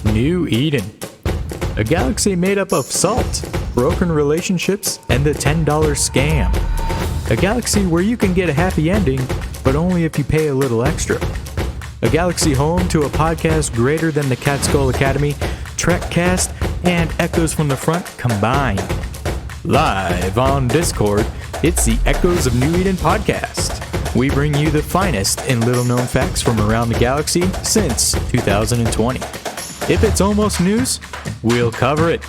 New Eden. A galaxy made up of salt, broken relationships, and the $10 scam. A galaxy where you can get a happy ending, but only if you pay a little extra. A galaxy home to a podcast greater than the Catskill Academy, Trekcast, and Echoes from the Front combined. Live on Discord, it's the Echoes of New Eden podcast. We bring you the finest in little-known facts from around the galaxy since 2020. If it's almost news, we'll cover it.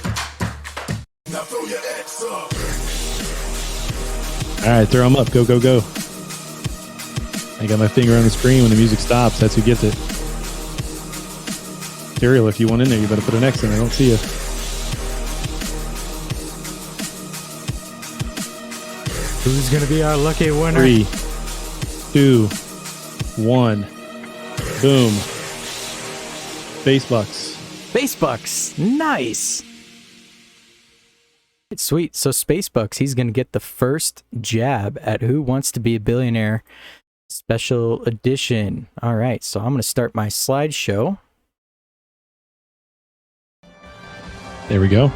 All right, throw them up. Go, go, go. I got my finger on the screen when the music stops. That's who gets it. Serial, if you want in there, you better put an X in. I don't see you. Who's going to be our lucky winner? 3, 2, 1. Boom. Spacebucks. Spacebucks. Nice. Sweet. So Spacebucks, he's going to get the first jab at Who Wants to Be a Billionaire Special Edition. All right. So I'm going to start my slideshow. There we go.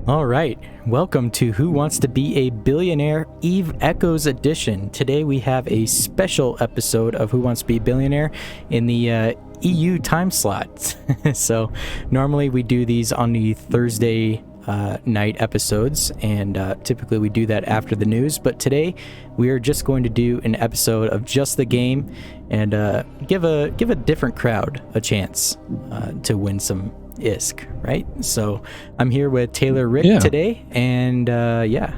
All right, welcome to Who Wants to Be a Billionaire Eve Echoes Edition. Today we have a special episode of Who Wants to Be a Billionaire in the EU time slot. So normally we do these on the Thursday night episodes, and typically we do that after the news. But today we are just going to do an episode of just the game and give a different crowd a chance to win some ISK, right? So I'm here with Taylor Rick today, and yeah,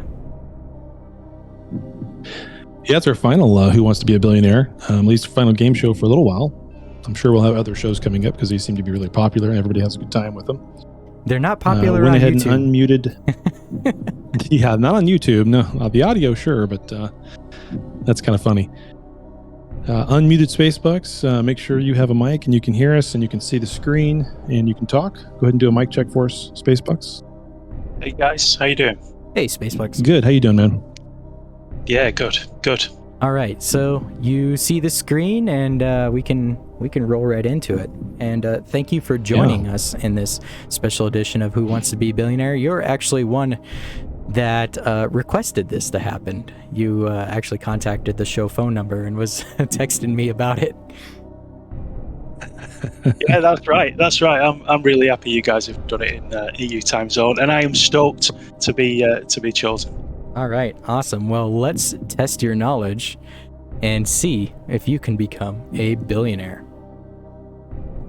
it's our final Who Wants to Be a Billionaire, at least final game show for a little while. I'm sure we'll have other shows coming up because these seem to be really popular and everybody has a good time with them. They're not popular went on ahead YouTube. And unmuted. Yeah, not on YouTube. No, the audio, sure, but that's kind of funny. Unmuted Spacebucks, make sure you have a mic and you can hear us and you can see the screen and you can talk. Go ahead and do a mic check for us, Spacebucks. Hey guys, how you doing? Hey, Spacebucks. Good. How you doing, man? Yeah, good. All right, so you see the screen, and we can roll right into it. And thank you for joining us in this special edition of Who Wants to Be a Billionaire. You're actually one that requested this to happen. You actually contacted the show phone number and was texting me about it. Yeah, that's right. I'm really happy you guys have done it in EU time zone, and I am stoked to be chosen. All right, awesome. Well, let's test your knowledge and see if you can become a billionaire.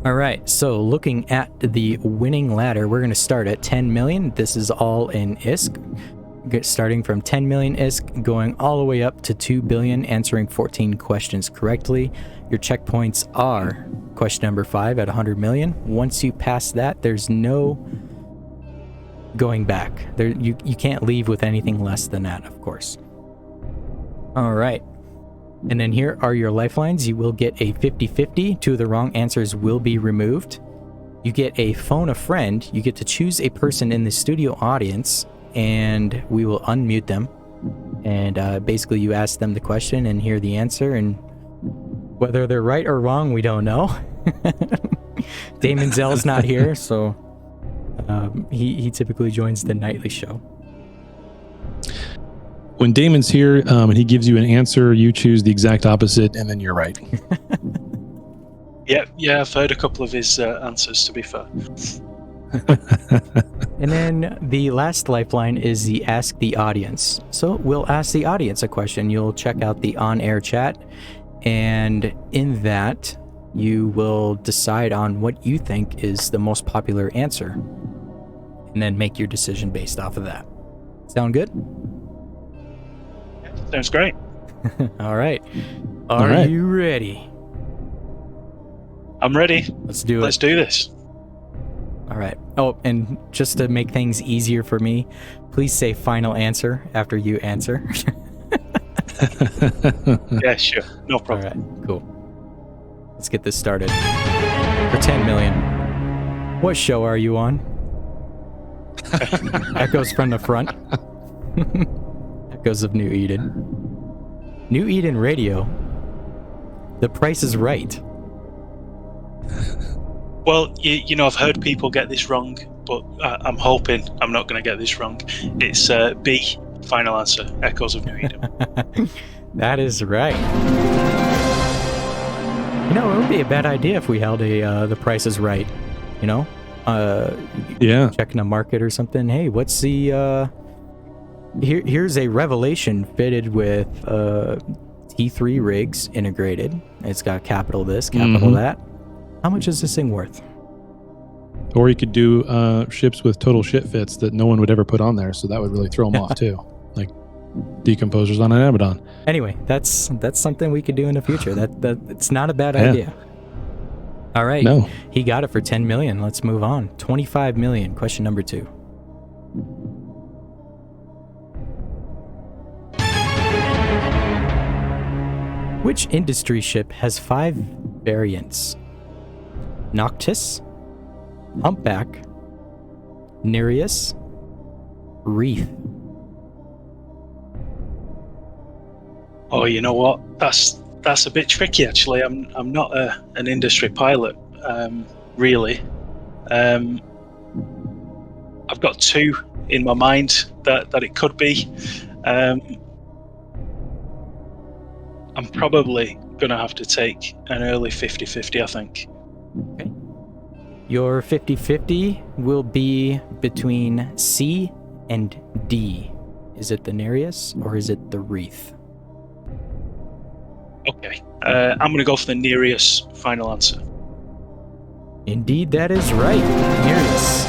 All right, so looking at the winning ladder, we're going to start at 10 million. This is all in ISK. Starting from 10 million ISK, going all the way up to 2 billion, answering 14 questions correctly. Your checkpoints are question number 5 at 100 million. Once you pass that, there's no going back. You can't leave with anything less than that, of course. All right. And then here are your lifelines. You will get a 50-50. 2 of the wrong answers will be removed. You get a phone a friend. You get to choose a person in the studio audience, and we will unmute them. And basically you ask them the question and hear the answer, and whether they're right or wrong, we don't know. Damon Zell's not here, so he typically joins the nightly show. When Damon's here and he gives you an answer, you choose the exact opposite, and then you're right. Yeah, I've heard a couple of his answers, to be fair. And then the last lifeline is the Ask the Audience. So we'll ask the audience a question. You'll check out the on-air chat, and in that, you will decide on what you think is the most popular answer, and then make your decision based off of that. Sound good? Sounds great. All right. Are you ready? I'm ready. Let's do it. Let's do this. All right. Oh, and just to make things easier for me, please say final answer after you answer. Yeah, sure. No problem. All right, cool. Let's get this started. For 10 million. What show are you on? Echoes from the front. Echoes of New Eden. New Eden Radio. The Price is Right. Well, I've heard people get this wrong, but I'm hoping I'm not going to get this wrong. It's B, final answer, Echoes of New Eden. That is right. It would be a bad idea if we held The Price is Right. Yeah. Checking a market or something. Hey, what's the here's a Revelation fitted with T3 rigs integrated. It's got capital this, capital that. How much is this thing worth? Or you could do ships with total shit fits that no one would ever put on there, so that would really throw them off too. Like decomposers on an Abaddon. Anyway, that's something we could do in the future. That it's not a bad idea. All right. No. He got it for 10 million. Let's move on. 25 million. Question number 2. Which industry ship has 5 variants? Noctis, Humpback, Nereus, Wreath. Oh, you know what? That's a bit tricky, actually. I'm not an industry pilot, really. I've got 2 in my mind that it could be. I'm probably going to have to take an early 50-50, I think. Okay. Your 50-50 will be between C and D. Is it the Nereus or is it the Wreath? Okay. I'm going to go for the Nereus final answer. Indeed, that is right. Nereus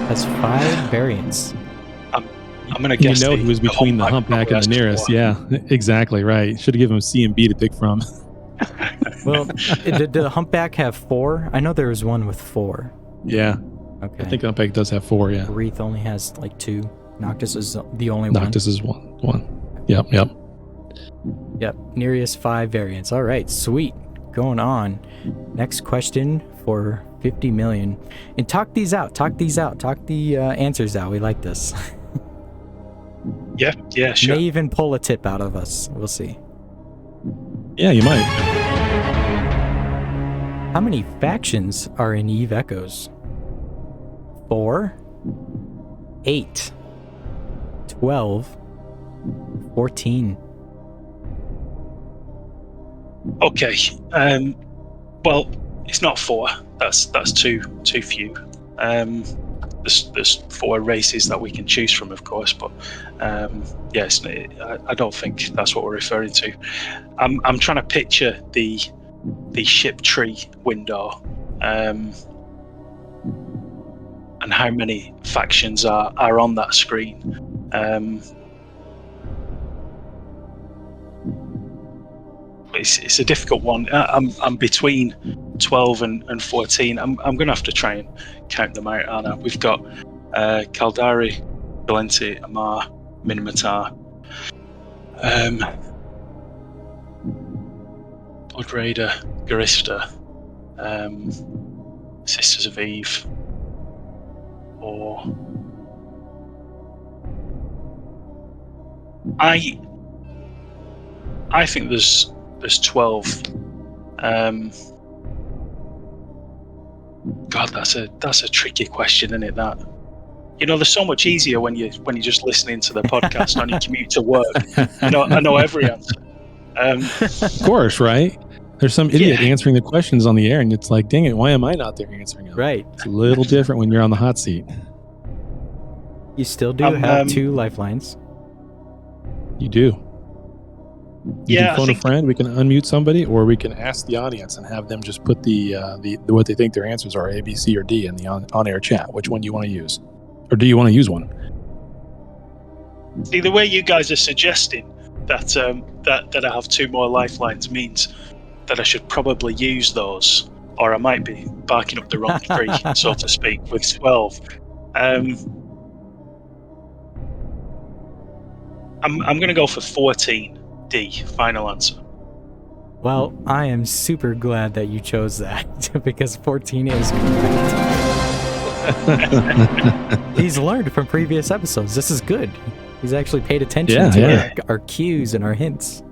has 5 variants. I'm going to guess he was between the Humpback and the Nereus. Yeah, exactly right. Should have given him C and B to pick from. Well, did the Humpback have 4? I know there was one with 4. Yeah. Okay. I think Humpback does have 4, yeah. Wreath only has like 2. Noctis is the only one. Noctis is one. Yep. Yep. Nereus 5 variants. All right, sweet. Going on. Next question for 50 million. And talk these out. Talk the answers out. We like this. Yeah, sure. May even pull a tip out of us. We'll see. Yeah, you might. How many factions are in Eve Echoes? 4, 8, 12, 14. Okay. Well, it's not 4. That's too few. There's 4 races that we can choose from, of course, but yes, I don't think that's what we're referring to. I'm trying to picture the ship tree window, and how many factions are on that screen. It's a difficult one. I'm between 12 and 14. I'm going to have to try and count them out, Anna. We've got Caldari, Valenti, Amar, Minmatar, Pod Raider, Garista, Sisters of Eve, or I think there's 12. God, that's a tricky question, isn't it? That, they're so much easier when you're just listening to the podcast on your commute to work. I know every answer. Of course, right? There's some idiot answering the questions on the air, and it's like, dang it, why am I not there answering them? Right. It's a little different when you're on the hot seat. You still do have 2 lifelines. You do. You can phone a friend, we can unmute somebody, or we can ask the audience and have them just put the what they think their answers are, A, B, C, or D, in the on-air chat. Which one do you want to use? Or do you want to use one? See, the way you guys are suggesting that I have 2 more lifelines means that I should probably use those, or I might be barking up the wrong tree, so to speak, with 12. I'm going to go for 14. D, final answer. Well, I am super glad that you chose that because 14 is correct. He's learned from previous episodes. This is good. He's actually paid attention to our cues and our hints.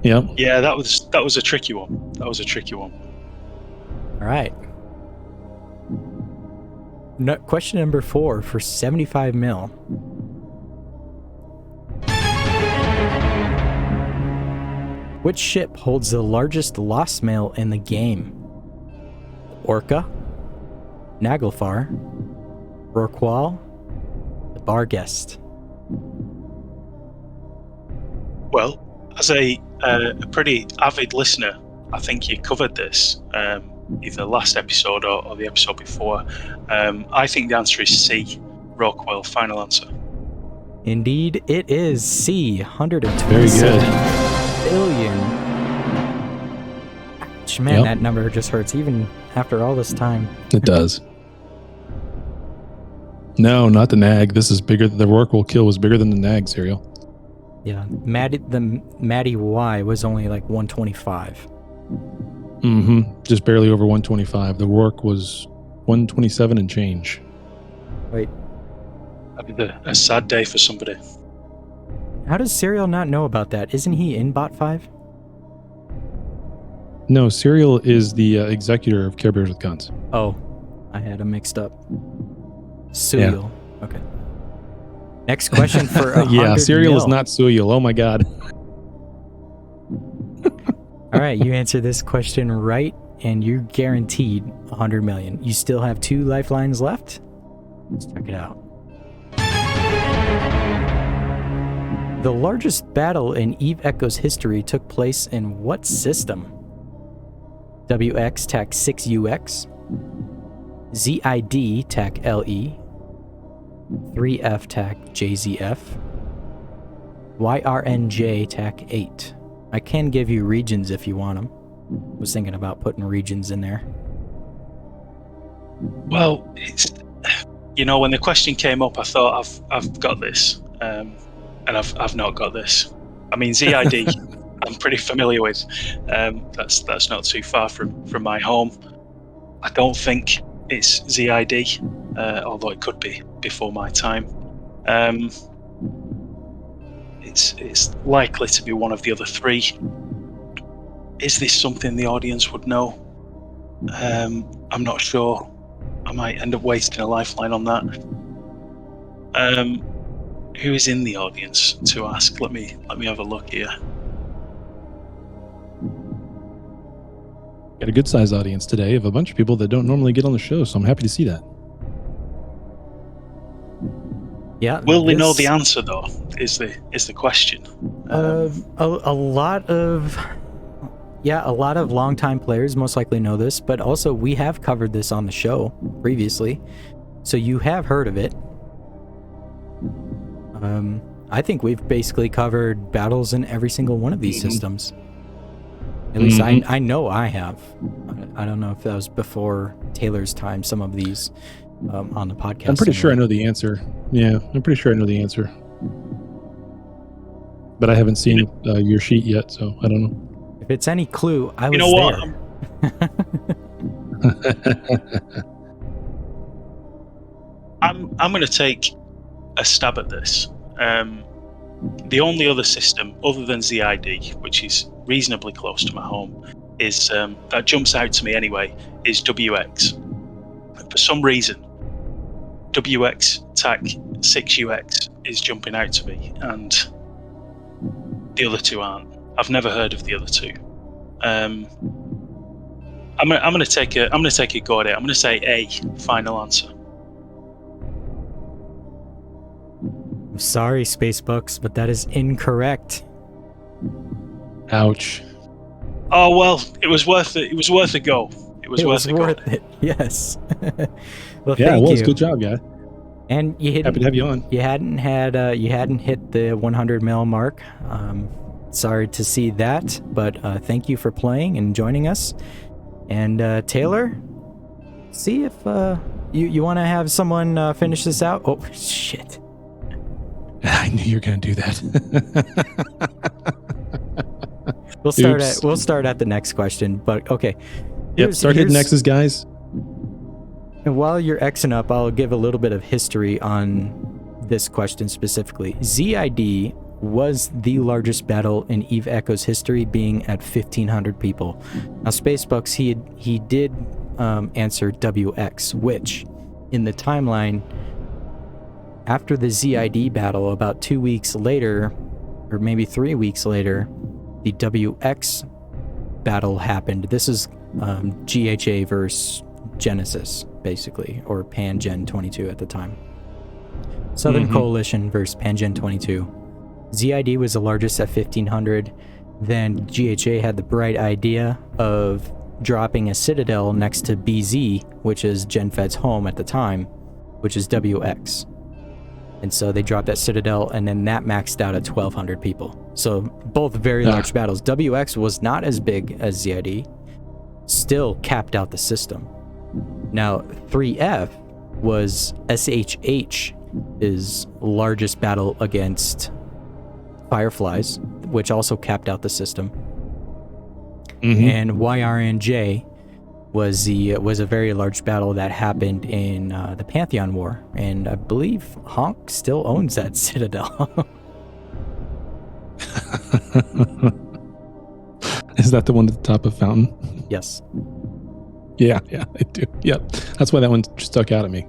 Yep. Yeah, that was a tricky one. That was a tricky one. All right. Question number 4 for 75 mil. Which ship holds the largest lost mail in the game? Orca, Naglfar, Rorqual, the Barghest. Well, as a pretty avid listener, I think you covered this either last episode or the episode before. I think the answer is C, Rorqual. Final answer. Indeed, it is C, 127 Very good. billion. Ouch, man, that number just hurts even after all this time. It does. No, not the nag. This is bigger. The Rorqual kill was bigger than the nag, Serial. Yeah, Maddie Y was only like 125. Just barely over 125. The Rourke was 127 and change. Wait. That'd be a sad day for somebody. How does Serial not know about that? Isn't he in Bot 5? No, Serial is the executor of Care Bears with Guns. Oh, I had him mixed up. Serial. Yeah. Okay. Next question for 100 Yeah, Serial mil. is not Serial. Oh my god. All right, you answer this question right, and you're guaranteed 100 million. You still have 2 lifelines left. Let's check it out. The largest battle in Eve Echo's history took place in what system? WX TAC 6UX, ZID TAC LE, 3F TAC JZF, YRNJ TAC 8. I can give you regions if you want them. Was thinking about putting regions in there. Well, it's, when the question came up, I thought I've got this, and I've not got this. I mean, ZID, I'm pretty familiar with. That's not too far from my home. I don't think it's ZID, although it could be before my time. It's likely to be one of the other 3. Is this something the audience would know? I'm not sure. I might end up wasting a lifeline on that. Who is in the audience to ask? Let me have a look here. Got a good sized audience today of a bunch of people that don't normally get on the show, so I'm happy to see that. Yeah. Will they know the answer though? Is the question. A lot of longtime players most likely know this, but also we have covered this on the show previously, so you have heard of it. I think we've basically covered battles in every single one of these systems. At least I know I have. I don't know if that was before Taylor's time, some of these on the podcast. I'm pretty sure I know the answer. Yeah, I'm pretty sure I know the answer. But I haven't seen your sheet yet, so I don't know. If it's any clue, I was there. I'm going to take a stab at this. The only other system other than ZID, which is reasonably close to my home, is that jumps out to me anyway, is WX. For some reason, WX TAC 6UX is jumping out to me, and the other 2 aren't. I've never heard of the other 2. I'm gonna take a go at it. I'm gonna say A, final answer. I'm sorry, Spacebucks, but that is incorrect. Ouch. Oh well, it was worth it. It was worth a go. It was worth it. Yes. Well, yeah, thank it was. you. Good job, guy. And you happy to have you on. You hadn't hit the 100 mil mark. Sorry to see that, but thank you for playing and joining us. And Taylor, see if you want to have someone finish this out. Oh shit! I knew you were going to do that. We'll start at the next question, but okay. Start hitting X's, guys. And while you're Xing up, I'll give a little bit of history on this question specifically. ZID was the largest battle in Eve Echo's history, being at 1,500 people. Now, Spacebucks, he did answer WX, which in the timeline, after the ZID battle, about 2 weeks later, or maybe 3 weeks later, the WX battle happened. This is GHA versus Genesis, basically, or Pan-Gen 22 at the time. Southern Coalition versus Pan-Gen 22. ZID was the largest at 1,500. Then GHA had the bright idea of dropping a Citadel next to BZ, which is GenFed's home at the time, which is WX. And so they dropped that Citadel, and then that maxed out at 1,200 people. So both very large battles. WX was not as big as ZID, still capped out the system. Now, 3F was SHH's largest battle against Fireflies, which also capped out the system. And YRNJ was a very large battle that happened in the Pantheon War, and I believe Honk still owns that Citadel. Is that the one at the top of Fountain? Yes. Yeah, I do. Yep, that's why that one stuck out at me.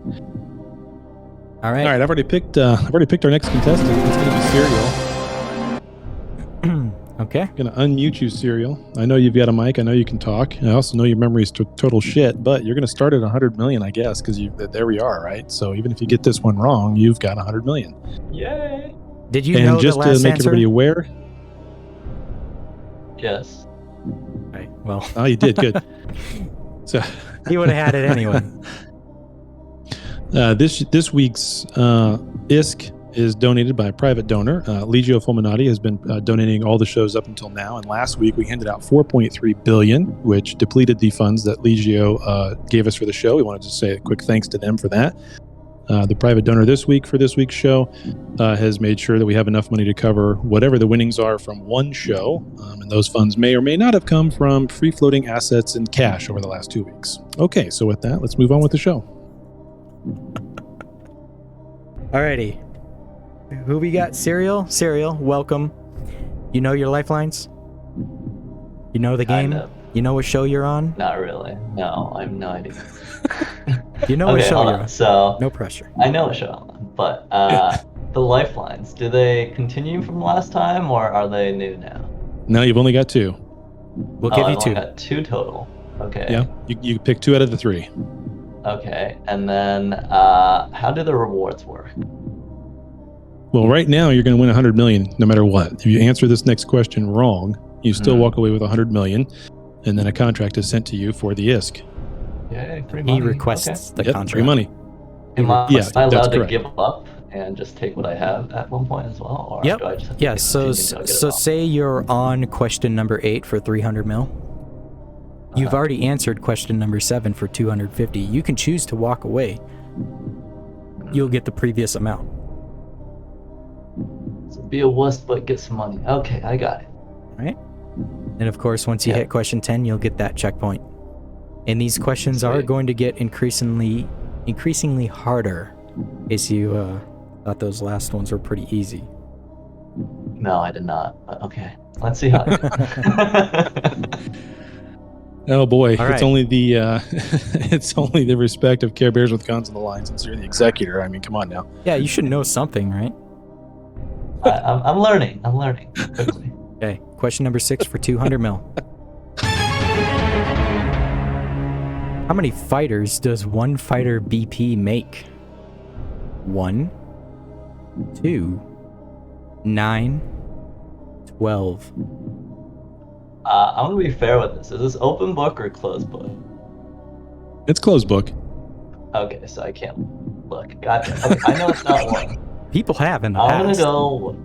All right. I've already picked our next contestant. It's going to be Serial. Okay. I'm going to unmute you, Serial. I know you've got a mic. I know you can talk. I also know your memory is total shit, but you're going to start at 100 million, I guess, because there we are, right? So even if you get this one wrong, you've got 100 million. Yay! Did you know just the last to make answer? everybody aware? Yes. Right. Well. Oh, you did good. So he would have had it anyway. This week's ISK is donated by a private donor. Legio Fulminati has been donating all the shows up until now, and last week we handed out 4.3 billion, which depleted the funds that Legio gave us for the show. We wanted to say a quick thanks to them for that. The private donor this week for this week's show has made sure that we have enough money to cover whatever the winnings are from one show, and those funds may or may not have come from free-floating assets and cash over the last 2 weeks. Okay, so with that, let's move on with the show. Alrighty. Who we got? Serial, welcome. You know your lifelines? You know the game? Kind of. You know what show you're on? Not really. No, I have no idea. You know what show hold you're on. on. So No pressure. I know what show I'm on, but the lifelines, do they continue from last time or are they new now? No, you've only got two. We'll give you I've only two. got two total. Okay. Yeah, you pick 2 out of the 3. Okay, and then how do the rewards work? Well, right now you're going to win 100 million no matter what. If you answer this next question wrong, you still walk away with 100 million, and then a contract is sent to you for the ISK. Yay, free money. He requests the contract. Free money. Am I Yeah, allowed that's to correct. give up and just take what I have at one point as well? Or Yep. do I just have to Yeah, continue until I get it all? say you're on question number 8 for 300 mil. You've already answered question number 7 for 250. You can choose to walk away. You'll get the previous amount. So be a wuss, but get some money. Okay, I got it. Right? And of course, once you hit question 10, you'll get that checkpoint. And these questions are Sweet. going to get increasingly harder. In case you thought those last ones were pretty easy. No, I did not. But okay, let's see how. Oh boy, All right. it's only the it's only the respect of Care Bears with guns on the line since you're the executor. I mean, come on now. Yeah, you should know something, right? I'm learning. I'm learning quickly. Okay, question number 6 for 200 mil. How many fighters does one fighter BP make? 1, 2, 9, 12. I'm gonna be fair with this. Is this open book or closed book? It's closed book. Okay, so I can't look. Gotcha. Okay, I know it's not one. People have in the I'm past. gonna go.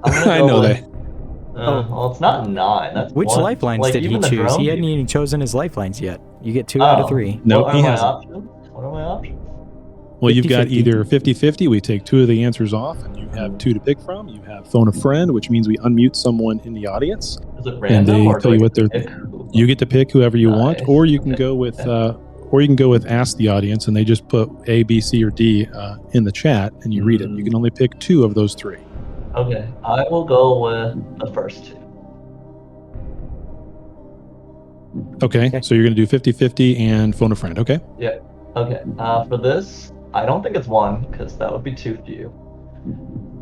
I know with, that. Well, it's not 9. That's Which one. lifelines Like, did he even the choose? drone He hadn't people- even chosen his lifelines yet. You get 2 out of 3. No, what he are my hasn't. options? What are my options? Well, you've got 50-50. either 50-50, we take 2 of the answers off, and you have 2 to pick from. You have phone a friend, which means we unmute someone in the audience, Is it and random they or tell do you I what get to they're. pick who? You get to pick whoever you want, Nice. or you can go with or you can go with Ask the Audience, and they just put A, B, C, or D in the chat, and you read it. You can only pick 2 of those 3. Okay, I will go with the first 2. Okay, so you're going to do 50-50 and phone a friend. Okay. Yeah. Okay. For this, I don't think it's 1 because that would be too few.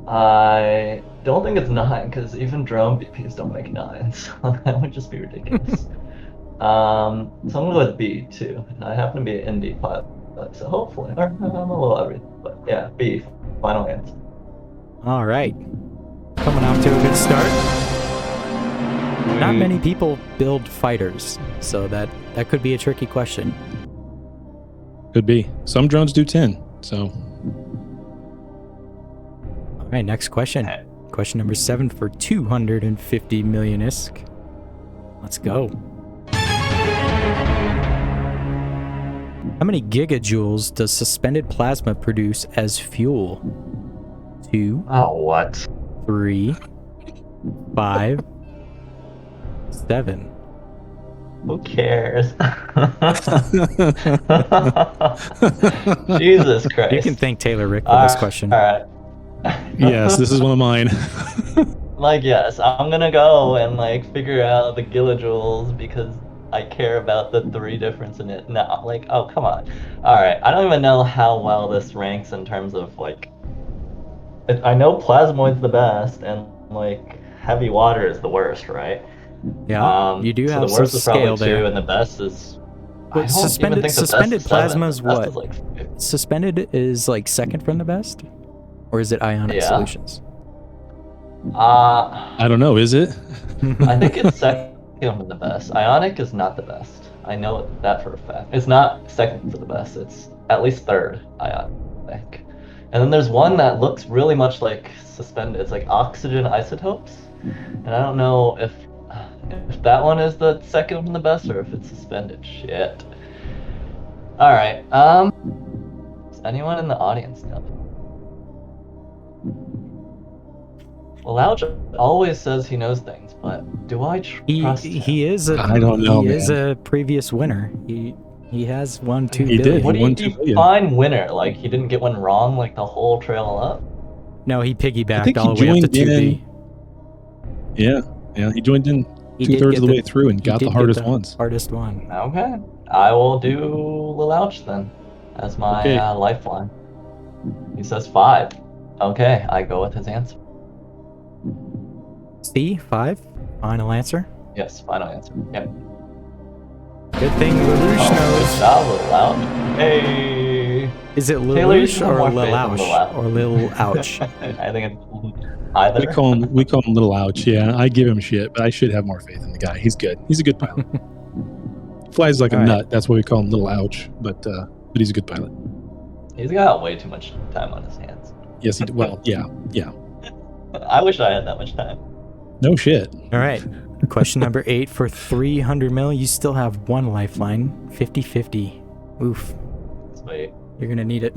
I don't think it's 9 because even drone BPs don't make 9, so that would just be ridiculous. So I'm gonna go with B too. I happen to be an indie pilot, so hopefully, or I'm a little everything, but yeah, B. Final answer. All right. Coming off to a good start. Not many people build fighters, so that could be a tricky question. Could be. Some drones do 10, so. All right, next question. Question number 7 for 250 million ISK. Let's go. How many gigajoules does suspended plasma produce as fuel? 2, Oh, what? 3, 5, 7. Who cares? Jesus Christ. You can thank Taylor Rick for this question. All right. Yes, this is one of mine. Like, yes, I'm gonna go and like figure out the gigajoules because I care about the 3 difference in it. No, like, oh, come on. All right, I don't even know how well this ranks in terms of like. I know plasmoid's the best, and like heavy water is the worst, right? Yeah, you do so have the some worst is probably scale 2, there. and the best is. I But don't even think the suspended best is 7. plasma is The best what? is like 50. Suspended is like second from the best? Or is it ionic Yeah. solutions? I don't know, is it? I think it's second from the best. Ionic is not the best. I know that for a fact. It's not second to the best. It's at least 3rd ionic. And then there's one that looks really much like suspended. It's like oxygen isotopes. And I don't know if that one is the second from the best or if it's suspended. Shit. All right. Does anyone in the audience know? Louch always says he knows things, but do I trust him? He is a I don't know, he is man. a previous winner. He has won 2 He billion. did. What do won you 2 billion. define winner? Like he didn't get one wrong like the whole trail up? No, he I think piggybacked he all the way up to joined 2B. Yeah, he joined in He did 2/3 get of the way through and he got did the get hardest the ones. Hardest one. Okay. I will do Louch then as my Okay. lifeline. He says 5. Okay, I go with his answer. C, 5. Final answer. Yes, final answer. Yep. Good thing Lelouch Good knows. job, Louch. Hey. Is it Taylor, you Lelouch should have or more faith in Lelouch Lelouch. or Lil Ouch? I think it's either. We call him Little Ouch. Yeah, I give him shit, but I should have more faith in the guy. He's good. He's a good pilot. Flies like All a right. nut. That's why we call him Little Ouch. But he's a good pilot. He's got way too much time on his hands. Yes, he did. Well, yeah. I wish I had that much time. No shit. All right. Question number 8 for 300 mil. You still have 1 lifeline. 50-50. Oof. Sweet. You're gonna need it.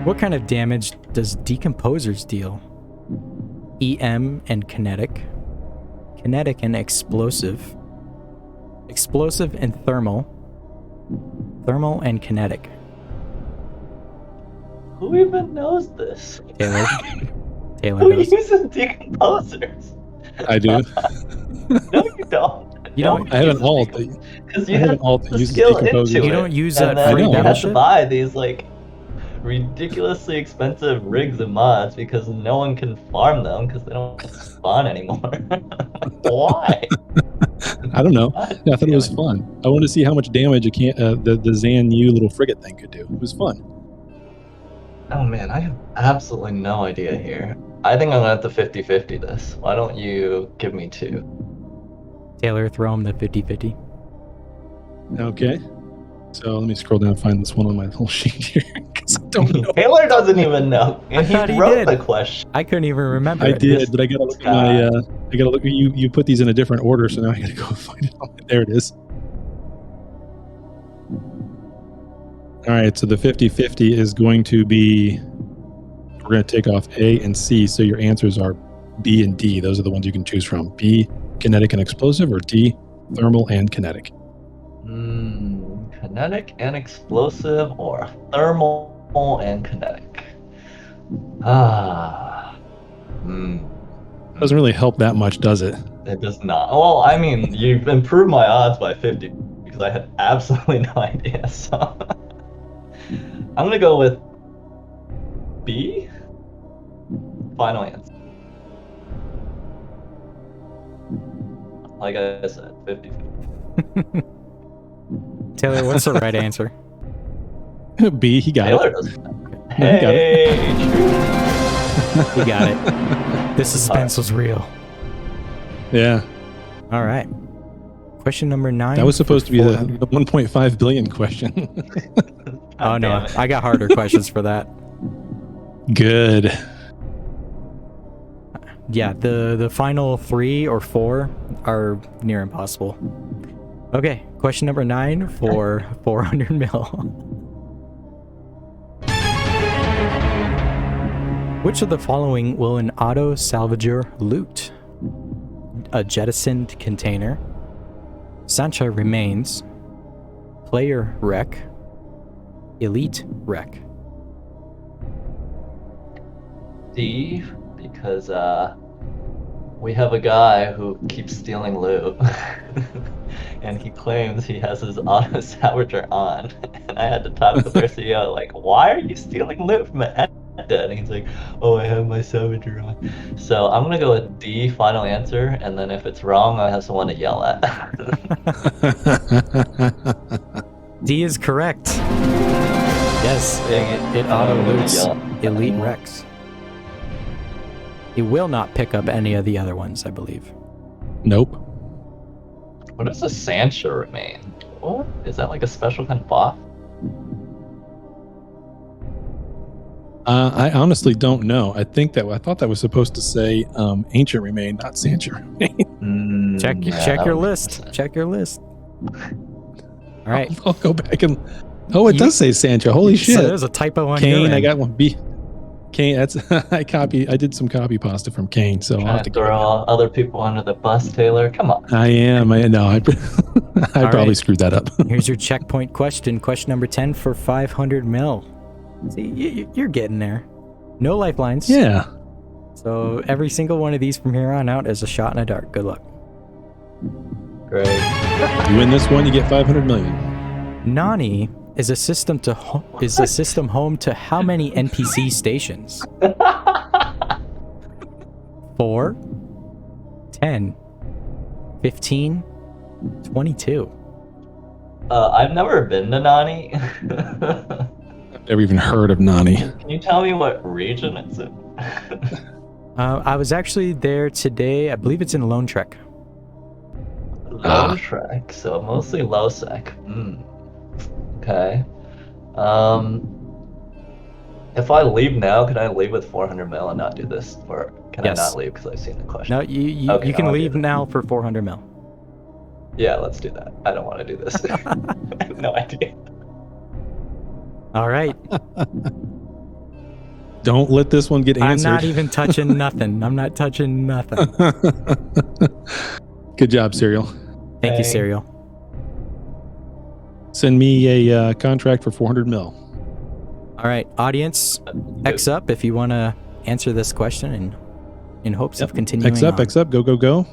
What kind of damage does decomposers deal? EM and kinetic. Kinetic and explosive. Explosive and thermal. Thermal and kinetic. Who even knows this? Taylor. Taylor Who knows. uses decomposers? I do. No, you don't. You don't- I have an alt. Because I you have have an alt that to uses skill decomposers. into You it. don't use And that then free you have to battleship? buy these like ridiculously expensive rigs and mods because no one can farm them because they don't spawn anymore. Why? I don't know. God Yeah, I thought it was damn fun. I wanted to see how much damage the Zan U little frigate thing could do. It was fun. Oh man, I have absolutely no idea here. I think I'm gonna have to 50-50 this. Why don't you give me 2? Taylor, throw him the 50-50. Okay. So let me scroll down and find this one on my little sheet here. 'Cause I don't know. Taylor doesn't even know. I And thought he he wrote did. the question. I couldn't even remember I it. did, but I gotta look at my. I gotta look. You put these in a different order, so now I gotta go find it. There it is. All right, so the 50-50 is going to be. We're going to take off A and C, so your answers are B and D. Those are the ones you can choose from. B, kinetic and explosive, or D, thermal and kinetic? Kinetic and explosive, or thermal and kinetic? Ah. Doesn't really help that much, does it? It does not. Well, I mean, you've improved my odds by 50 because I had absolutely no idea. So I'm gonna go with B. Final answer. Like I said, 50. Taylor, what's the right answer? B, he got Taylor it. doesn't know. No, he got it. Hey, You got it. The suspense was real. Yeah. All right. Question number 9. That was supposed to be the 400. 1.5 billion question. Oh, no. damn it. I got harder questions for that. Good. Yeah, the final 3 or 4 are near impossible. Okay, question number 9 for 400 mil. Which of the following will an auto salvager loot? A jettisoned container, Sancha remains, player wreck, elite wreck. D, because we have a guy who keeps stealing loot, and he claims he has his auto salvager on. And I had to talk with their CEO, like, why are you stealing loot from an dead? And he's like, oh, I have my salvager on. So I'm gonna go with D, final answer, and then if it's wrong, I have someone to yell at. D is correct. Yes, Dang it auto I'm gonna loots yell. elite wrecks. It will not pick up any of the other ones, I believe. Nope. What does a Sancha remain? What? Is that like a special kind of bot? I honestly don't know. I thought that was supposed to say ancient remain, not Sancha remain. Check your list. Check your list. All right. I'll go back and. Oh, it does say Sancha. Holy shit! So there's a typo on your Kane, end. I got one. B. Kane, that's I did some copy pasta from Kane, so I'll Trying have to to throw other people under the bus, Taylor. Come on. I am. I probably right. screwed that up. Here's your checkpoint question. Question number 10 for 500 mil. See, you're getting there. No lifelines. Yeah. So every single one of these from here on out is a shot in the dark. Good luck. Great. You win this one, you get 500 million. Nani is a system home to how many NPC stations? 4, 10, 15, 22. I've never been to Nani. I've never even heard of Nani. Can you tell me what region it's in? I was actually there today. I believe it's in Lone Trek. Low Trek, so mostly low sec. Okay. If I leave now, can I leave with 400 mil and not do this? Or can Yes. I not leave because I've seen the question? No, you Okay, you can I'll do leave that. now for 400 mil. Yeah, let's do that. I don't want to do this. I have no idea. All right. Don't let this one get answered. I'm not even touching nothing. I'm not touching nothing. Good job, Serial. Thank you, Hey. Serial. Send me a contract for 400 mil. All right, audience, X up if you want to answer this question and in hopes of continuing X up, on. X up, go, go, go.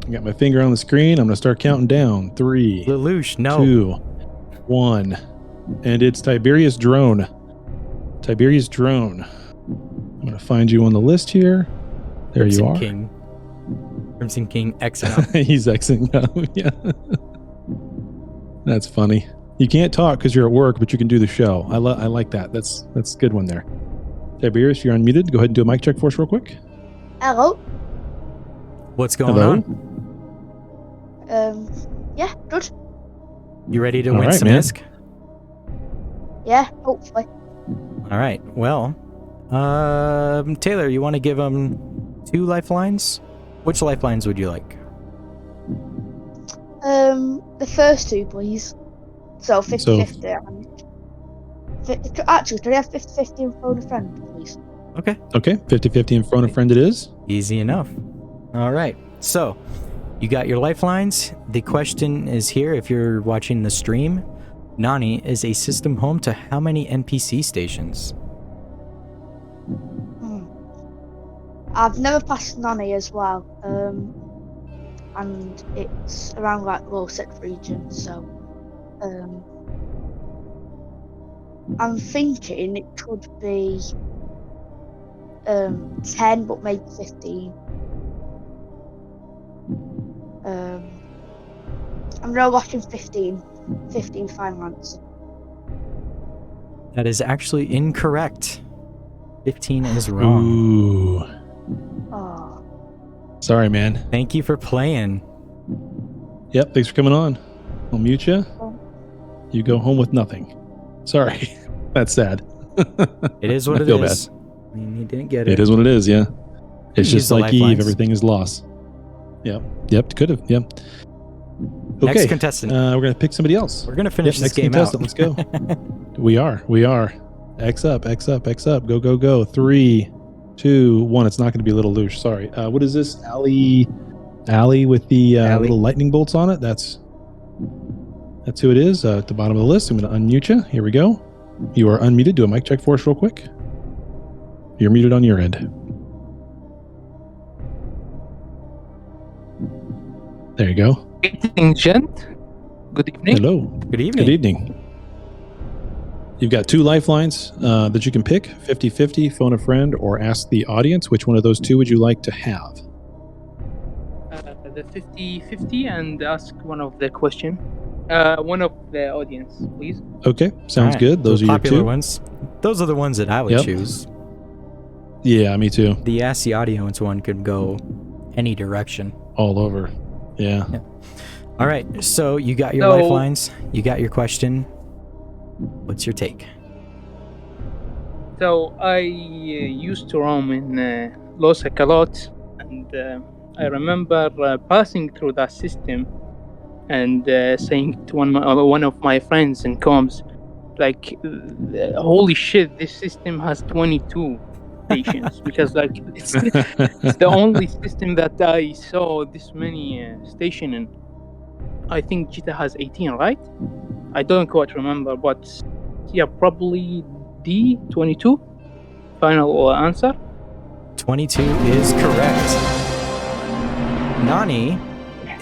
I got my finger on the screen. I'm going to start counting down. 3, Lelouch, no. 2, 1. And it's Tiberius Drone. Tiberius Drone. I'm going to find you on the list here. There Crimson you are. King. Crimson King Xing up. He's Xing up. Yeah. That's funny. You can't talk because you're at work, but you can do the show. I like that. That's a good one there. Tiberius, you're unmuted. Go ahead and do a mic check for us real quick. Hello. What's going Hello? on? Yeah, good. You ready to All win right, some man. ISK? Yeah, hopefully. All right. Well, Taylor, you want to give him 2 lifelines? Which lifelines would you like? The first 2, please. So 50-50. Actually, can I have 50-50 and phone a friend, please? Okay. Okay, 50-50 in front of friend it is. Easy enough. All right. So, You got your lifelines. The question is here if you're watching the stream. Nani is a system home to how many NPC stations? I've never passed Nani as well. And it's around like Losec region, so I'm thinking it could be 10, but maybe 15. I'm now watching 15 final answer. That is actually incorrect. 15 is wrong. Ooh. Oh, Sorry, man. Thank you for playing. Yep, thanks for coming on. I'll mute you. You go home with nothing. Sorry. That's sad. It is what I it feel is. I mean, you didn't get it. It is what it is, yeah. It's Use just the like Eve, lifelines. everything is lost. Yep, could have, yep. Okay, Next contestant. we're going to pick somebody else. We're going to finish Yep, this next game out. contestant, let's go. We are. X up. Go. 3, 2, 1. It's not going to be Little Loosh, sorry. What is this? Allie with the Allie. little lightning bolts on it? That's who it is. At the bottom of the list, I'm going to unmute you. Here we go. You are unmuted. Do a mic check for us real quick. You're muted on your end. There you go. Good evening, gent. Good evening. Hello. Good evening. Good evening. You've got 2 lifelines that you can pick, 50-50, phone a friend, or ask the audience. Which one of those 2 would you like to have? The 50-50 and ask one of the question. One of the audience, please. Okay, sounds All right, good. Those are your popular 2. ones. Those are the ones that I would Yep. choose. Yeah, me too. The Ask the Audience one could go any direction. All over. Yeah. All right, so you got your So- lifelines. You got your question. What's your take? So I used to roam in Losec a lot, and I remember passing through that system and saying to one of my friends in comms, like, "Holy shit, this system has 22 stations," because like it's the only system that I saw this many station in. I think Jita has 18, right? I don't quite remember, but yeah, probably D, 22. Final answer. 22 is correct. Nani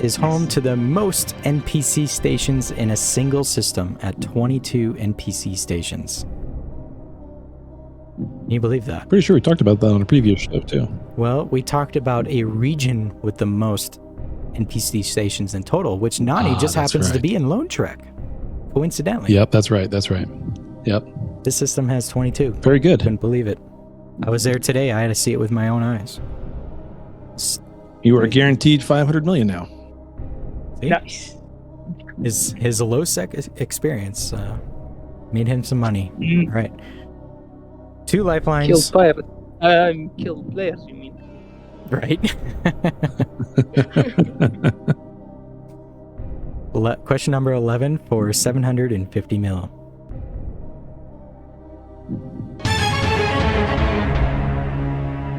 is home to the most NPC stations in a single system at 22 NPC stations. Can you believe that? Pretty sure we talked about that on a previous show, too. Well, we talked about a region with the most NPC stations in total, which Nani just that's happens to right. be in Lone Trek. Coincidentally. Yep, that's right. Yep, This system has 22. very good. Couldn't believe it. I was there today. I had to see it with my own eyes. You are guaranteed 500 million now. See? Nice. His low sec experience made him some money. Mm. All right. 2 lifelines. Kill pirate. Kill players, you mean? Right. Question number 11 for 750 mil.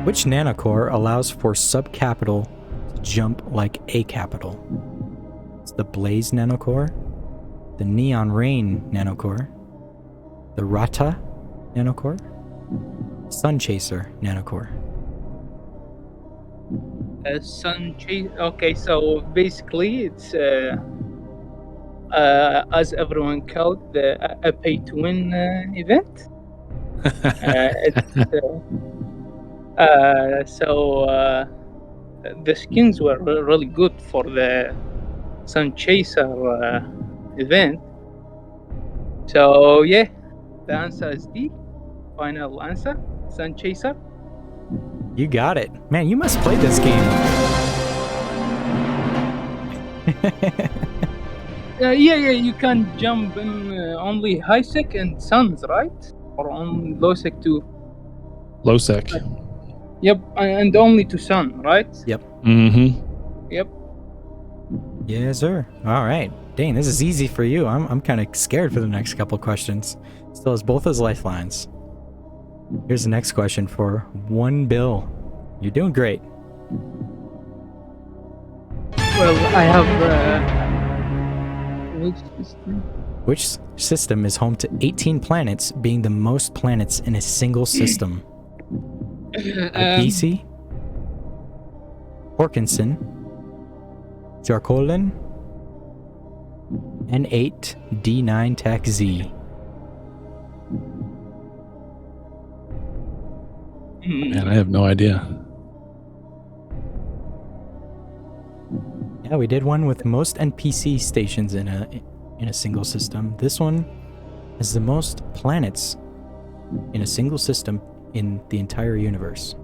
Which nanocore allows for subcapital to jump like a capital? It's the Blaze nanocore, the Neon Rain nanocore, the Rata nanocore, Sun Chaser nanocore. Sun Chase. Okay, so basically it's as everyone called a pay-to-win event. The skins were really good for the Sun Chaser event. So yeah, the answer is D. Final answer, Sun Chaser. You got it. Man, you must play this game. Yeah, you can jump in only high sec and suns, right? Or on low sec too. Low sec. Yep, and only to sun, right? Mm-hmm. Yep. Yes, sir. All right. Dang, this is easy for you. I'm kind of scared for the next couple questions. Still has both his lifelines. Here's the next question for 1 bill. You're doing great. Well, I have. Which system? Which system is home to 18 planets, being the most planets in a single system? BC, Horkinson, Jarkolin, N8, D9 Tech Z. Man, I have no idea. Yeah, we did one with most NPC stations in a single system. This one has the most planets in a single system in the entire universe.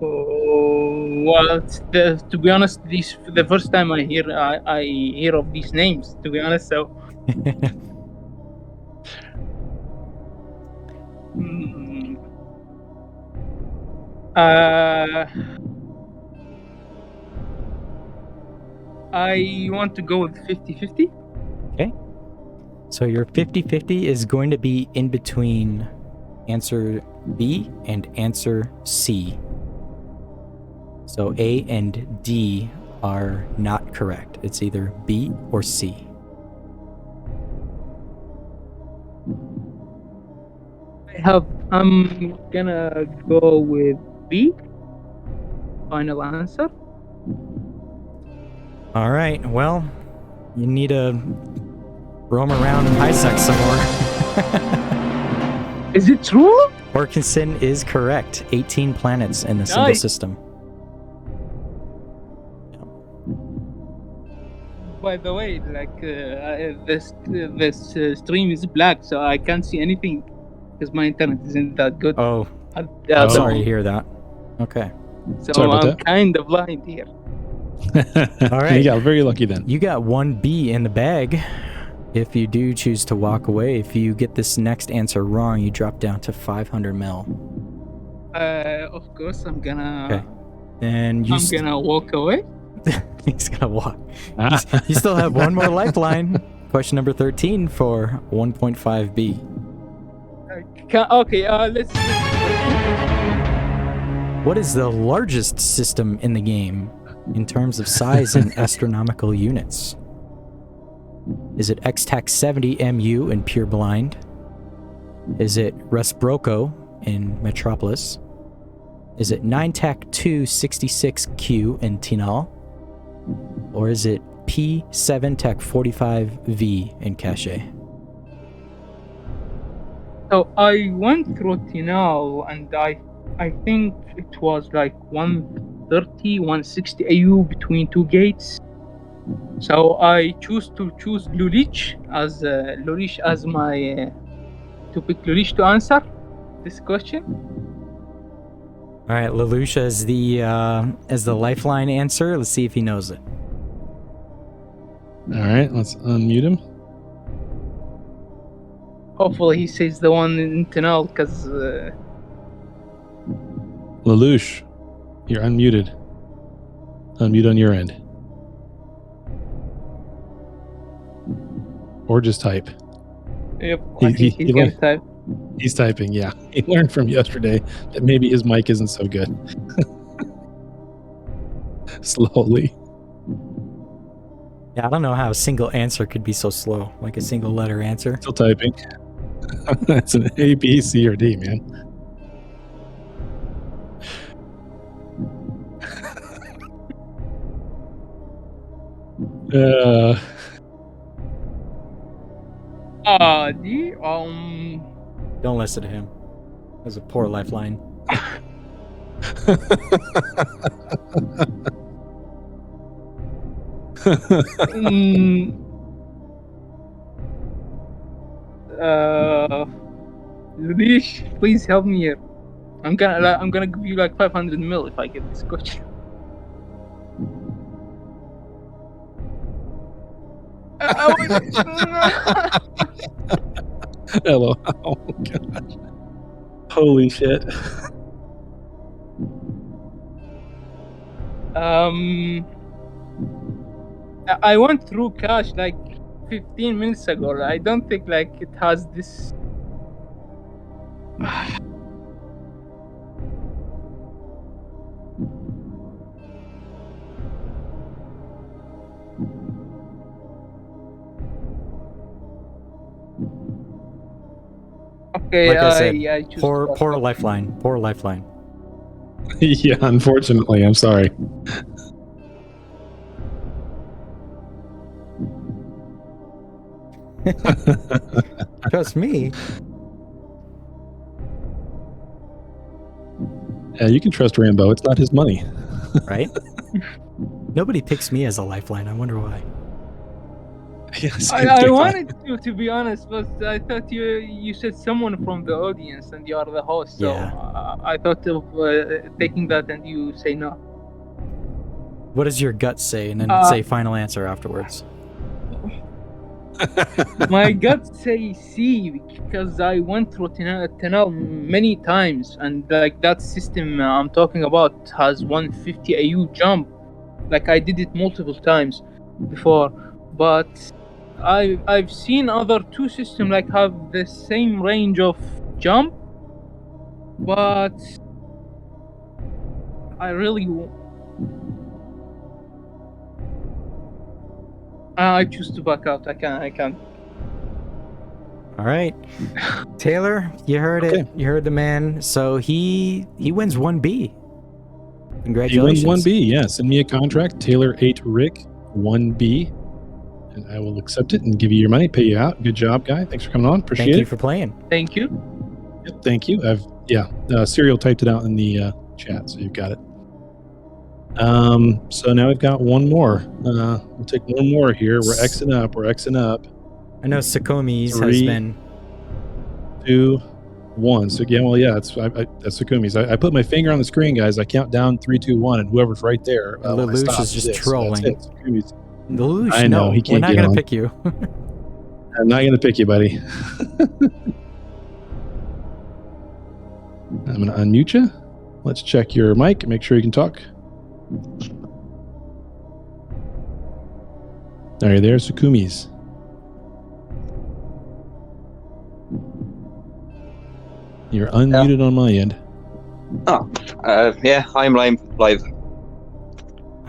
Oh, well, to be honest, this the first time I hear of these names. To be honest, so. Hmm. I want to go with 50-50. Okay. So your 50-50 is going to be in between answer B and answer C. So A and D are not correct. It's either B or C. I'm gonna go with B. Final answer. All right. Well, you need to roam around and high sex some more. Is it true? Horkinson is correct. 18 planets in the single Nice. system. By the way, like this stream is black, so I can't see anything because my internet isn't that good. Oh, Yeah, I'm sorry to hear that. Okay. So Sorry about I'm that. kind of blind here. All right. You got very lucky then. You got one B in the bag. If you do choose to walk away, if you get this next answer wrong, you drop down to 500 mil. Of course, I'm gonna. Okay. And you I'm gonna walk away. he's gonna walk. You still have one more lifeline. Question number 13 for 1.5B. Okay. Let's. What is the largest system in the game in terms of size and astronomical units? Is it X-Tac 70 MU in Pure Blind? Is it Resbroco in Metropolis? Is it 9-Tac 2 66Q in Tinal? Or is it P7-Tac 45V in Cache? So I went through Tinal, and I think it was like 130, 160 AU between two gates. So I choose Lulich as my to pick Lulich to answer this question. All right, Lelouch as the lifeline answer. Let's see if he knows it. All right, let's unmute him. Hopefully he says the one in Tinal, because Lelouch, you're unmuted. Unmute on your end. Or just type. yep, He- I think he he's gonna went- type. He's typing, yeah. He learned from yesterday that maybe his mic isn't so good. Slowly. Yeah, I don't know how a single answer could be so slow, like a single letter answer. Still typing. That's an A, B, C, or D, man. D. Don't listen to him. That was a poor lifeline. mm, Ludish, please help me here. I'm gonna give you like 500 mil if I get this question. Hello. Oh, gosh. Holy shit. I went through cash like 15 minutes ago. I don't think like it has this Okay, Like I said, I choose poor lifeline. Poor lifeline. Yeah, unfortunately, I'm sorry. Trust me. Yeah, you can trust Rambo. It's not his money. Right? Nobody picks me as a lifeline. I wonder why. Yes, I wanted to be honest, but I thought you said someone from the audience and you are the host, so Yeah. I thought of taking that and you say no. What does your gut say? And then say final answer afterwards. My gut say C because I went through tunnel many times, and like that system I'm talking about has 150 AU jump. Like I did it multiple times before, but I've seen other two systems like have the same range of jump, but I really I choose to back out. I can't. All right. Taylor, you heard it. You heard the man. So he wins 1B. He Congratulations. wins 1B, yeah. Send me a contract, Taylor 8 Rick 1B, and I will accept it and give you your money, pay you out. Good job, guy. Thanks for coming on. Appreciate Thank it. you for playing. Thank you. Yep, thank you. Serial typed it out in the chat, so you've got it. So now we've got one more. We'll take one more here. We're Xing up. I know Sukumi's has 3, been 2, 1. So that's Sukumi's. I put my finger on the screen, guys. I count down 3, 2, 1, and whoever's right there. Lelouch is just trolling. Lelouch, I know, no, he can't we're not get gonna on. pick you. I'm not gonna pick you, buddy. I'm gonna unmute you. Let's check your mic. Make sure you can talk. Are you there, Sukumi's? You're unmuted on my end. Yeah, I'm live.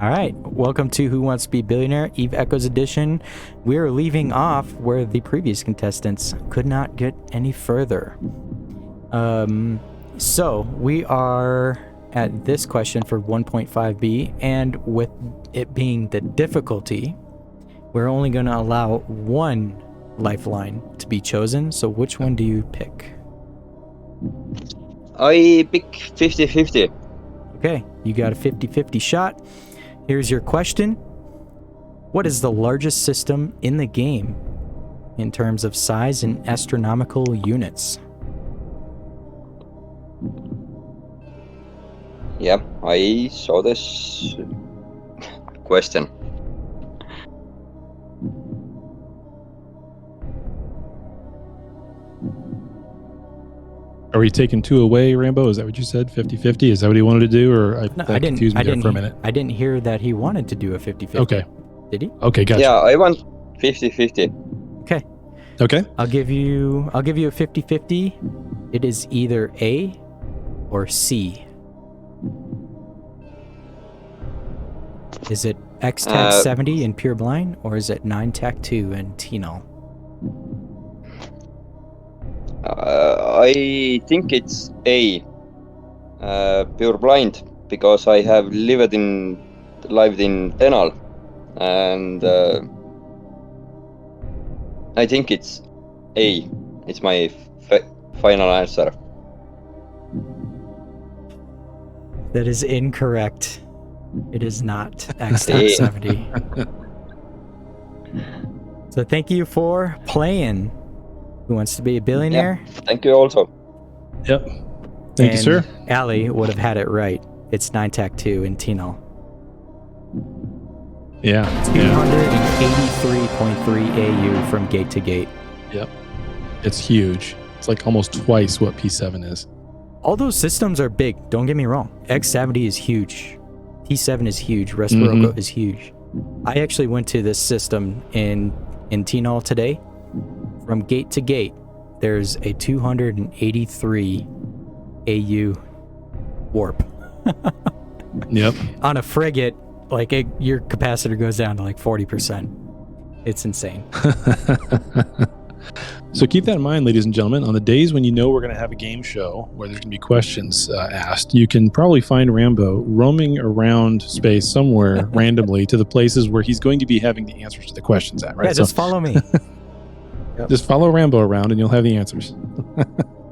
All right, welcome to Who Wants to Be Billionaire, Eve Echoes edition. We're leaving off where the previous contestants could not get any further. So we are at this question for 1.5B, and with it being the difficulty, we're only going to allow one lifeline to be chosen. So which one do you pick? I pick 50-50. Okay, you got a 50-50 shot. Here's your question. What is the largest system in the game in terms of size and astronomical units? Yeah, I saw this question. Are we taking 2 away, Rambo? Is that what you said? 50-50? Is that what he wanted to do? Or that confused me there for a minute. I didn't hear that he wanted to do a 50-50. Okay. Did he? Okay, gotcha. Yeah, I want 50-50. Okay. Okay. I'll give you a 50-50. It is either A or C. Is it X-Tac 70 in Pure Blind, or is it 9-Tac 2 in T-Null? I think it's A, Pure Blind, because I have lived in Tenal, and I think it's A. It's my final answer. That is incorrect. It is not X-Tac 70. So thank you for playing Who Wants to Be a Billionaire? Yeah, thank you also. Yep. Thank you, sir. Ali would have had it right. It's 9-Tac 2 in T-Null. Yeah. 283.3 AU from gate to gate. Yep. It's huge. It's like almost twice what P7 is. All those systems are big, don't get me wrong. X70 is huge. T7 is huge. Respiroko is huge. I actually went to this system in T-Null today. From gate to gate, there's a 283 AU warp. Yep. On a frigate, like your capacitor goes down to like 40%. It's insane. So keep that in mind, ladies and gentlemen. On the days when you know we're going to have a game show where there's going to be questions asked, you can probably find Rambo roaming around space somewhere randomly to the places where he's going to be having the answers to the questions at, right? Yeah, just follow me. Just follow Rambo around and you'll have the answers.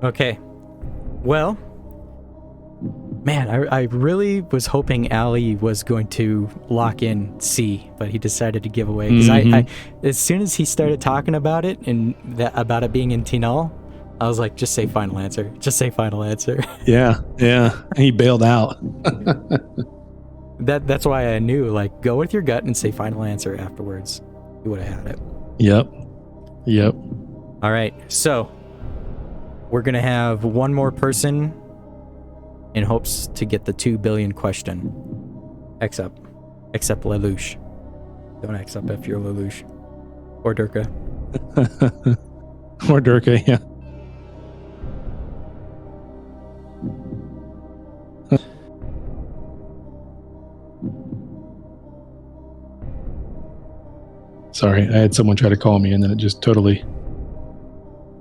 Okay. Well, man, I really was hoping Ali was going to lock in C, but he decided to give away. Because I, as soon as he started talking about it and about it being in Tinal, I was like, just say final answer. Just say final answer. Yeah. And he bailed out. That's why I knew, like, go with your gut and say final answer afterwards. You would have had it. Yep. All right. So we're going to have one more person in hopes to get the 2 billion question. Except Lelouch. Don't accept if you're Lelouch. Or Durka. Or Durka, yeah. Sorry, I had someone try to call me and then it just totally...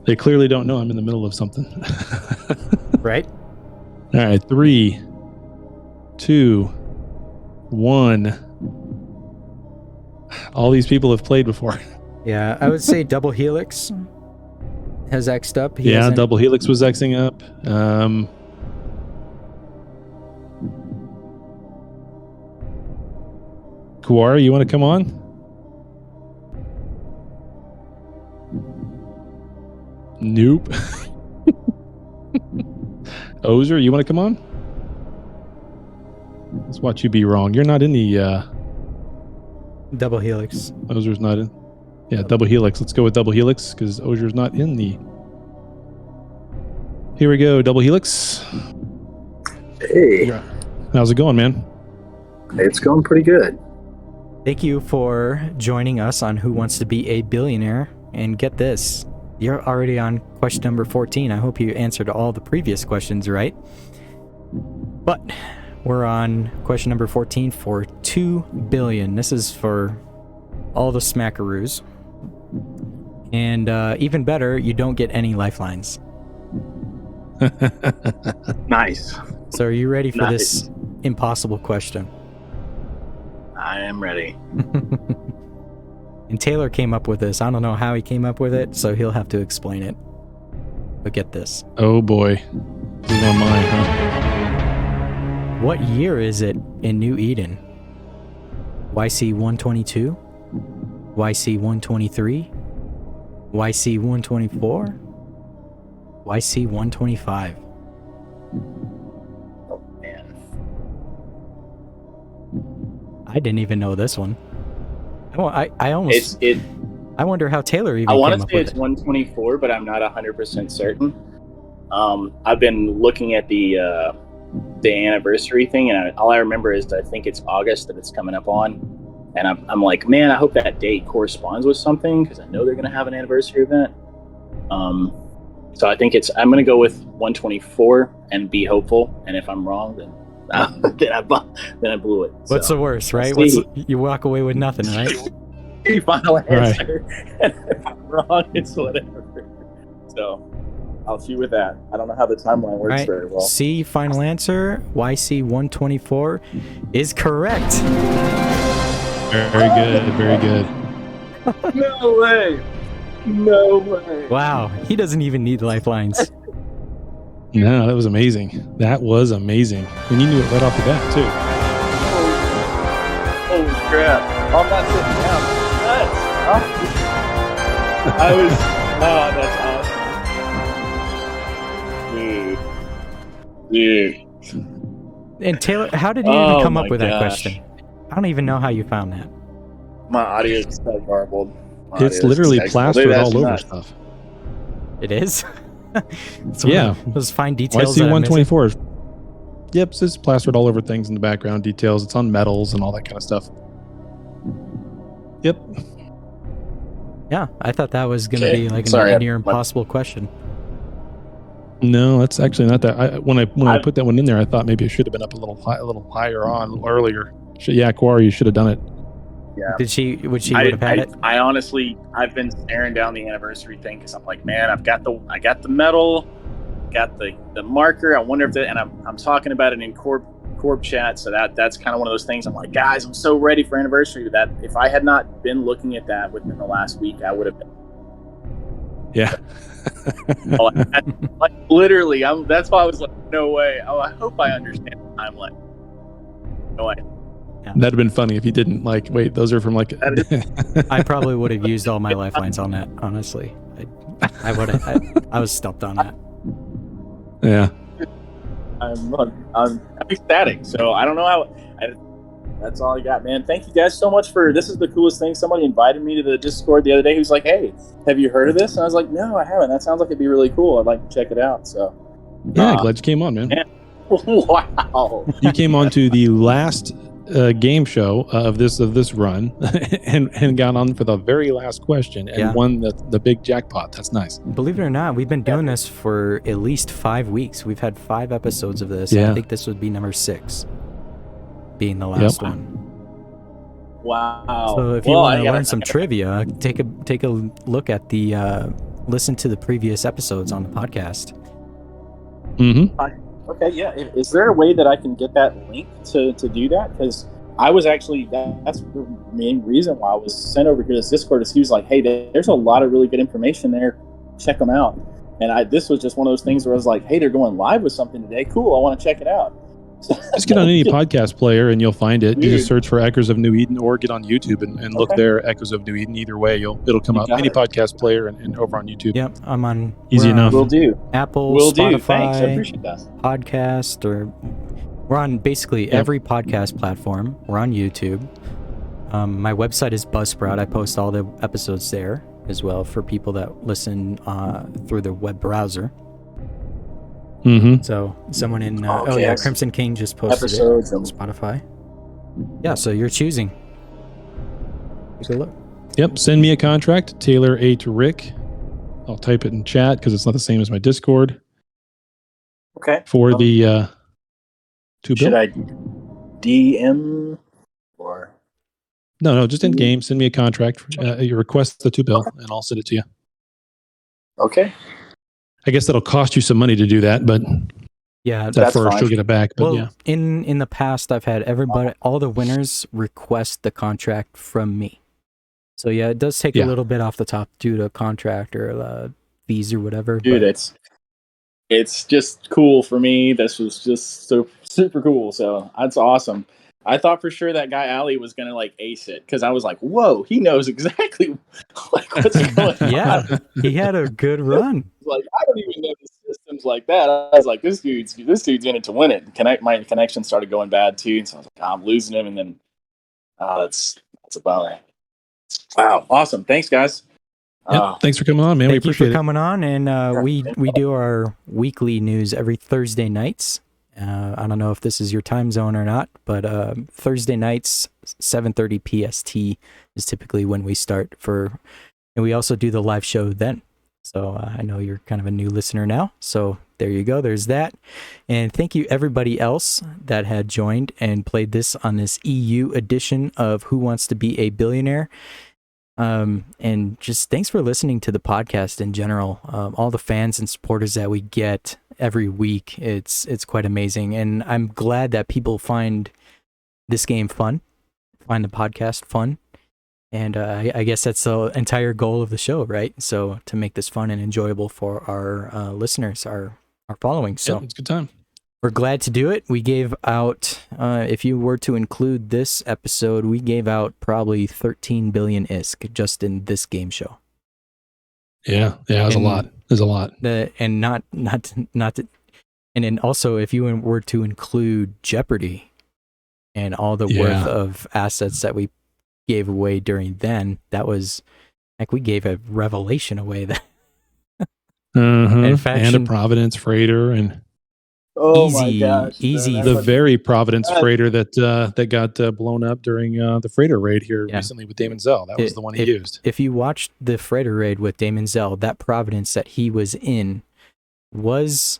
They clearly don't know I'm in the middle of something. Right? All right, 3, 2, 1. All these people have played before. Yeah, I would say Double Helix has X'd up. He Yeah, hasn't- Double Helix was Xing up. Kuwara, you want to come on? Nope. Ozer, you want to come on? Let's watch you be wrong. You're not in the... Double Helix. Ozer's not in. Yeah, Double Helix. Let's go with Double Helix because Ozer's not in the... Here we go, Double Helix. Hey, How's it going, man? it's going pretty good. Thank you for joining us on Who Wants to Be a Billionaire. And get this, you're already on question number 14. I hope you answered all the previous questions right. But we're on question number 14 for 2 billion. This is for all the smackaroos. And even better, you don't get any lifelines. Nice. So are you ready for Nice. this impossible question? I am ready. And Taylor came up with this. I don't know how he came up with it, so he'll have to explain it. But get this. Oh boy. This is on mine, huh? What year is it in New Eden? YC 122? YC 123? YC 124? YC 125? Oh man. I didn't even know this one. I almost... I wonder how Taylor even I came want up to say with it's it. 124, but I'm not 100% certain. I've been looking at the anniversary thing, and all I remember is I think it's August that it's coming up on, and I'm like, man, I hope that date corresponds with something because I know they're going to have an anniversary event. So I think I'm going to go with 124 and be hopeful, and if I'm wrong, then then I blew it. What's So, the worst, right? see. You walk away with nothing, right? the final Right. answer, and if I'm wrong, it's whatever. So I'll shoot with that. I don't know how the timeline works Right. very well. C, final answer. YC 124 is correct. Very good. Very good. No way! No way! Wow, he doesn't even need lifelines. No, that was amazing. That was amazing. And you knew it right off the bat, too. Holy crap! I'm not sitting down. Nuts! I was. Oh, that's awesome. Dude. And Taylor, how did you even Oh come up my with that gosh. question? I don't even know how you found that. My audio is so garbled. My It's audio is literally so plastered garbled. all That's over nuts. stuff. It is? Yeah. Those fine details. YC that I'm missing. 124. Yep, it's just plastered all over things in the background details. It's on metals and all that kind of stuff. Yep. Yeah, I thought that was going to Okay. be like Sorry, a near impossible question. No, that's actually not that. When I put that one in there, I thought maybe it should have been up a little higher on, a little earlier. Yeah, Quarry, you should have done it. Yeah. Would she would have had it? I honestly, I've been staring down the anniversary thing because I'm like, man, I got the medal, got the marker. I wonder if and I'm talking about it in Corp chat. So that's kind of one of those things. I'm like, guys, I'm so ready for anniversary. That if I had not been looking at that within the last week, I would have been. Yeah. like literally, that's why I was like, no way. Oh, I hope I understand the timeline. No way. That'd have been funny if you didn't. Like, wait, those are from like. I probably would have used all my lifelines on that. Honestly, I would have. I was stumped on that. Yeah. I'm ecstatic. So I don't know how. That's all I got, man. Thank you guys so much for this. Is the coolest thing. Somebody invited me to the Discord the other day. He was like, "Hey, have you heard of this?" And I was like, "No, I haven't. That sounds like it'd be really cool. I'd like to check it out." So Yeah, glad you came on, man. Wow. You came on to the last game show of this run, and got on for the very last question and won the big jackpot. That's nice. Believe it or not, we've been doing this for at least 5 weeks. We've had 5 episodes of this. Yeah. I think this would be number 6, being the last one. Wow. So if you want to learn some trivia, take a look at the listen to the previous episodes on the podcast. Mm-hmm. Okay, yeah. Is there a way that I can get that link to do that? Because I was actually that's the main reason why I was sent over here to this Discord. Is he was like, "Hey, there's a lot of really good information there. Check them out." And this was just one of those things where I was like, "Hey, they're going live with something today. Cool. I want to check it out." Just get on any podcast player and you'll find it. You just search for Echoes of New Eden, or get on YouTube and look there, Echoes of New Eden. Either way, it'll come up. Any podcast player and over on YouTube. Yep, I'm on. Easy enough. Will do. Apple, Will Spotify, do. Thanks. I appreciate that. Podcast, or we're on basically every podcast platform. We're on YouTube. My website is Buzzsprout. I post all the episodes there as well for people that listen through the web browser. Mm-hmm. So someone in Krymsonkyng just posted episodes it on Spotify. Yeah, so you're choosing. Take a look. Yep. Send me a contract, Taylor A to Rick. I'll type it in chat because it's not the same as my Discord. Okay. For the 2 bill. Should I DM or? No, just in game. Send me a contract. You request the 2 bill, and I'll send it to you. Okay. I guess that'll cost you some money to do that, but yeah, that's first fine. you'll get it back. But well, in the past, I've had everybody, all the winners, request the contract from me. So yeah, it does take a little bit off the top due to contract or fees or whatever. Dude, it's just cool for me. This was just so super cool. So that's awesome. I thought for sure that guy Ali was gonna like ace it because I was like, "Whoa, he knows exactly like what's going on." Yeah, he had a good run. Like I don't even know the systems like that. I was like, "This dude's in it to win it." My connection started going bad too, and so I was like, "I'm losing him," and then that's a bummer. Wow, awesome! Thanks, guys. Thanks for coming on, man. We Thank you appreciate for it. coming on, and we do our weekly news every Thursday nights. I don't know if this is your time zone or not, but Thursday nights, 7:30 PST is typically when we start and we also do the live show then. So I know you're kind of a new listener now. So there you go. There's that. And thank you everybody else that had joined and played this on this EU edition of Who Wants to Be a Billionaire. And just thanks for listening to the podcast in general. All the fans and supporters that we get every week, it's quite amazing. And I'm glad that people find this game fun, find the podcast fun. And I guess that's the entire goal of the show, right? So to make this fun and enjoyable for our listeners, our following. So it's a good time. We're glad to do it. We gave out, if you were to include this episode, we gave out probably 13 billion ISK just in this game show. Yeah, it was a lot. There's a lot. And and then also if you were to include Jeopardy and all the worth of assets that we gave away during then, that was like we gave a revelation away that. And a Providence freighter and Oh my Easy, gosh. easy. That's The what- very Providence Uh, freighter that got blown up during the freighter raid here Yeah. recently with Damon Zell. That was the one he used. If you watched the freighter raid with Damon Zell, that Providence that he was in was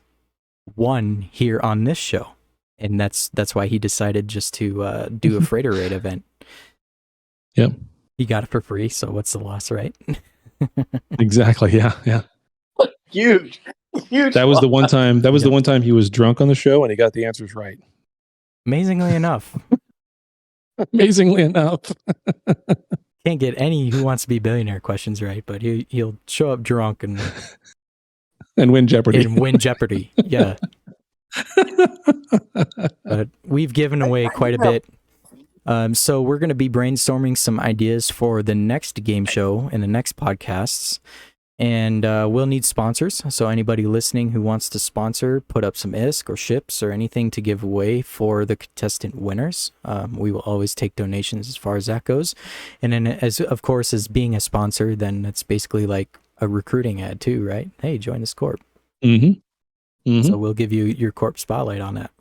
one here on this show, and that's why he decided just to do a freighter raid event. Yep. He got it for free, so what's the loss, right? Exactly. Yeah. Huge. That was the one time. That was the Yep. one time he was drunk on the show and he got the answers right. Amazingly enough, Amazingly enough. can't get any Who Wants to Be Billionaire questions right, but he'll show up drunk and And win Jeopardy. win Jeopardy. Yeah. But we've given away quite a bit. So we're going to be brainstorming some ideas for the next game show and the next podcasts. And we'll need sponsors. So anybody listening who wants to sponsor, put up some ISK or ships or anything to give away for the contestant winners. We will always take donations as far as that goes. And then as being a sponsor, then it's basically like a recruiting ad too, right? Hey, join this corp. Mm-hmm. So we'll give you your corp spotlight on that.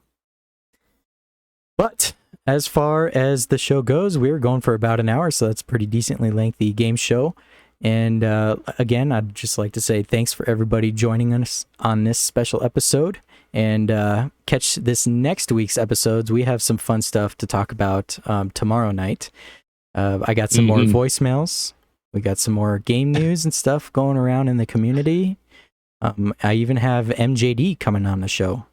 But as far as the show goes, we're going for about an hour, so that's a pretty decently lengthy game show. And again, I'd just like to say thanks for everybody joining us on this special episode. And catch this next week's episodes. We have some fun stuff to talk about tomorrow night. I got some more voicemails. We got some more game news and stuff going around in the community. I even have MJD coming on the show.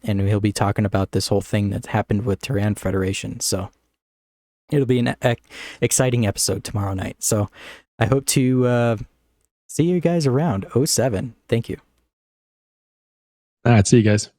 And he'll be talking about this whole thing that happened with Terran Federation. So it'll be an exciting episode tomorrow night. So I hope to see you guys around 07. Thank you. All right. See you guys.